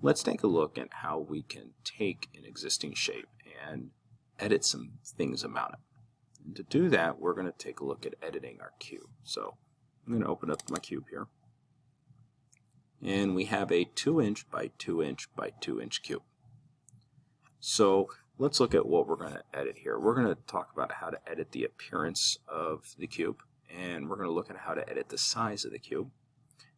let's take a look at how we can take an existing shape and edit some things about it. And to do that, we're going to take a look at editing our cube. So I'm going to open up my cube here. And we have a 2" by 2" by 2" cube. So let's look at what we're going to edit here. We're going to talk about how to edit the appearance of the cube, and we're going to look at how to edit the size of the cube.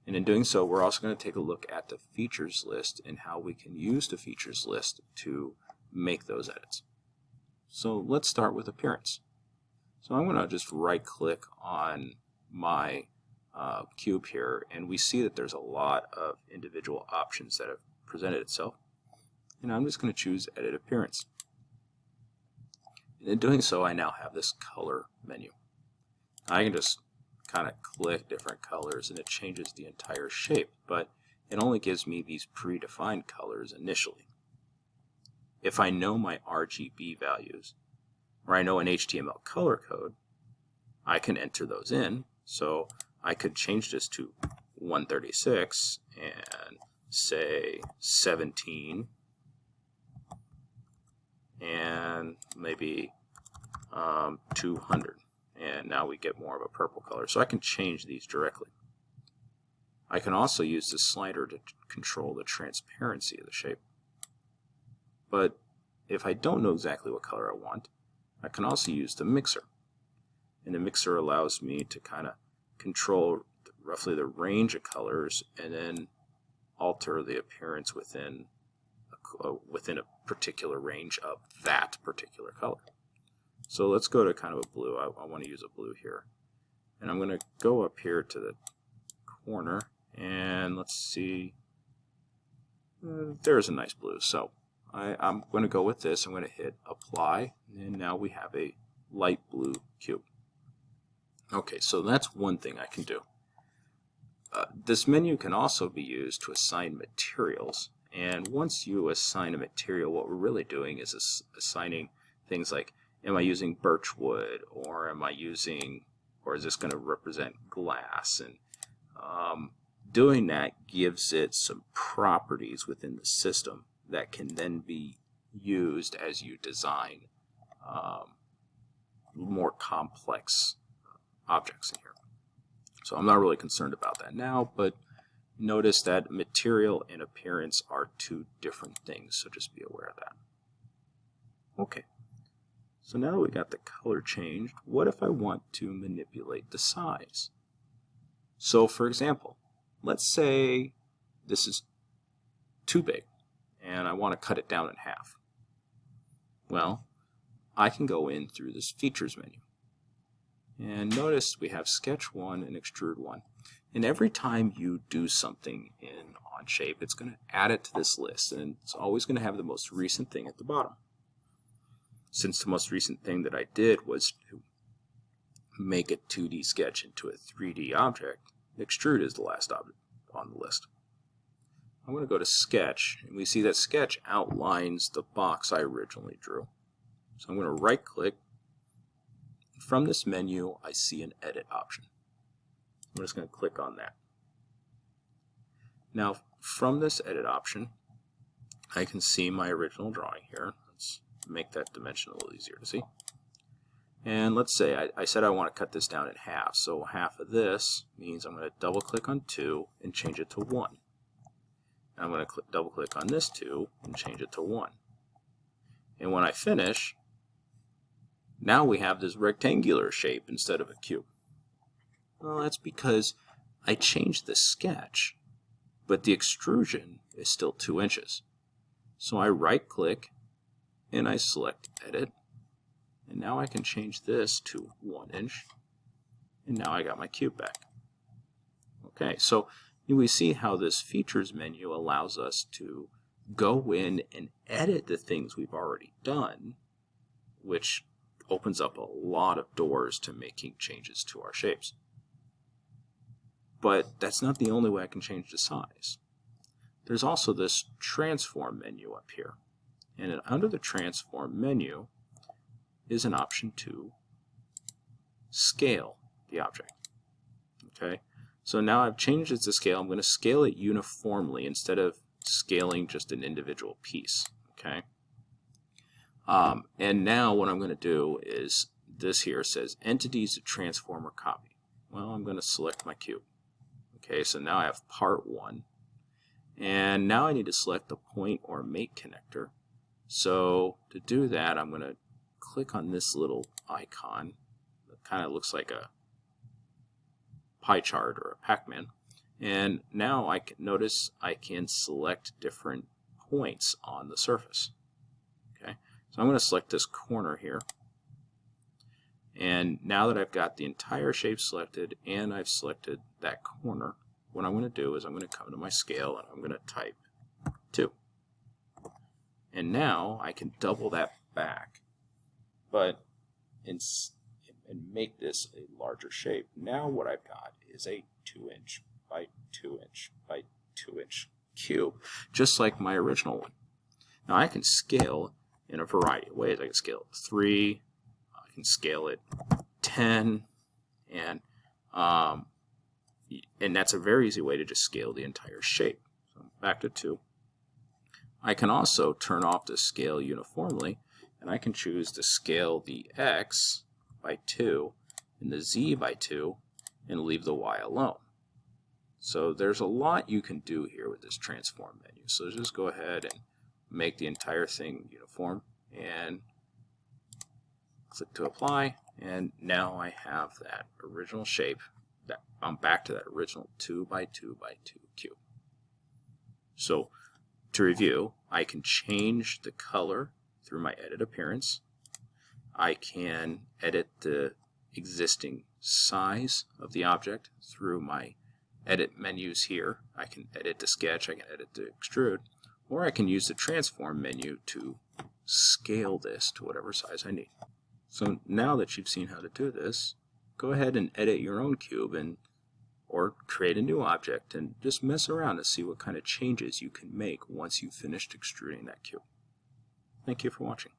And in doing so, we're also going to take a look at the features list and how we can use the features list to make those edits. So let's start with appearance. So I'm going to just right click on my cube here, and we see that there's a lot of individual options that have presented itself. And I'm just going to choose Edit Appearance. And in doing so, I now have this color menu. I can just kind of click different colors and it changes the entire shape, but it only gives me these predefined colors initially. If I know my RGB values, or I know an HTML color code, I can enter those in. So I could change this to 136 and say 17 and maybe 200. And now we get more of a purple color. So I can change these directly. I can also use the slider to control the transparency of the shape. But if I don't know exactly what color I want, I can also use the mixer. And the mixer allows me to kind of control roughly the range of colors and then alter the appearance within a particular range of that particular color. So let's go to kind of a blue. I want to use a blue here. And I'm going to go up here to the corner and let's see. There's a nice blue. So I'm going to go with this. I'm going to hit apply, and now we have a light blue cube. Okay, so that's one thing I can do. This menu can also be used to assign materials. And once you assign a material, what we're really doing is assigning things like, am I using birch wood, or am I using, or is this going to represent glass? And doing that gives it some properties within the system that can then be used as you design more complex objects in here. So I'm not really concerned about that now, but notice that material and appearance are two different things, so just be aware of that. Okay, so now that we got the color changed, what if I want to manipulate the size? So for example, let's say this is too big and I want to cut it down in half. Well, I can go in through this features menu. And notice we have sketch 1 and extrude 1. And every time you do something in OnShape, it's going to add it to this list, and it's always going to have the most recent thing at the bottom. Since the most recent thing that I did was to make a 2D sketch into a 3D object, extrude is the last object on the list. I'm going to go to sketch, and we see that sketch outlines the box I originally drew. So I'm going to right click. From this menu, I see an edit option. I'm just going to click on that. Now, from this edit option, I can see my original drawing here. Let's make that dimension a little easier to see. And let's say I said I want to cut this down in half. So half of this means I'm going to double click on 2 and change it to 1. And I'm going to double click on this 2 and change it to 1. And when I finish, now we have this rectangular shape instead of a cube. Well, that's because I changed the sketch, but the extrusion is still 2 inches. So I right click and I select edit, and now I can change this to 1 inch, and now I got my cube back. Okay, so we see how this features menu allows us to go in and edit the things we've already done, which opens up a lot of doors to making changes to our shapes. But that's not the only way I can change the size. There's also this transform menu up here. And under the transform menu is an option to scale the object. Okay, so now I've changed it to scale. I'm going to scale it uniformly instead of scaling just an individual piece. Okay. And now what I'm going to do is, this here says entities to transform or copy. Well, I'm going to select my cube. Okay, so now I have part 1. And now I need to select the point or make connector. So to do that, I'm going to click on this little icon that kind of looks like a pie chart or a Pac-Man. And now I can notice I can select different points on the surface. Okay, so I'm going to select this corner here. And now that I've got the entire shape selected and I've selected that corner, what I'm going to do is I'm going to come to my scale and I'm going to type 2. And now I can double that back, but and make this a larger shape. Now what I've got is a 2-inch by 2-inch by 2-inch cube, just like my original one. Now I can scale in a variety of ways. I can scale it 3, I can scale it 10, and that's a very easy way to just scale the entire shape. So back to 2. I can also turn off the scale uniformly, and I can choose to scale the X by 2 and the Z by 2 and leave the Y alone. So there's a lot you can do here with this transform menu. So just go ahead and make the entire thing uniform and click to apply, and now I have that original shape. That I'm back to that original 2 by 2 by 2 cube. So to review, I can change the color through my edit appearance. I can edit the existing size of the object through my edit menus here. I can edit the sketch, I can edit the extrude, or I can use the transform menu to scale this to whatever size I need. So now that you've seen how to do this, go ahead and edit your own cube or create a new object and just mess around to see what kind of changes you can make once you've finished extruding that cube. Thank you for watching.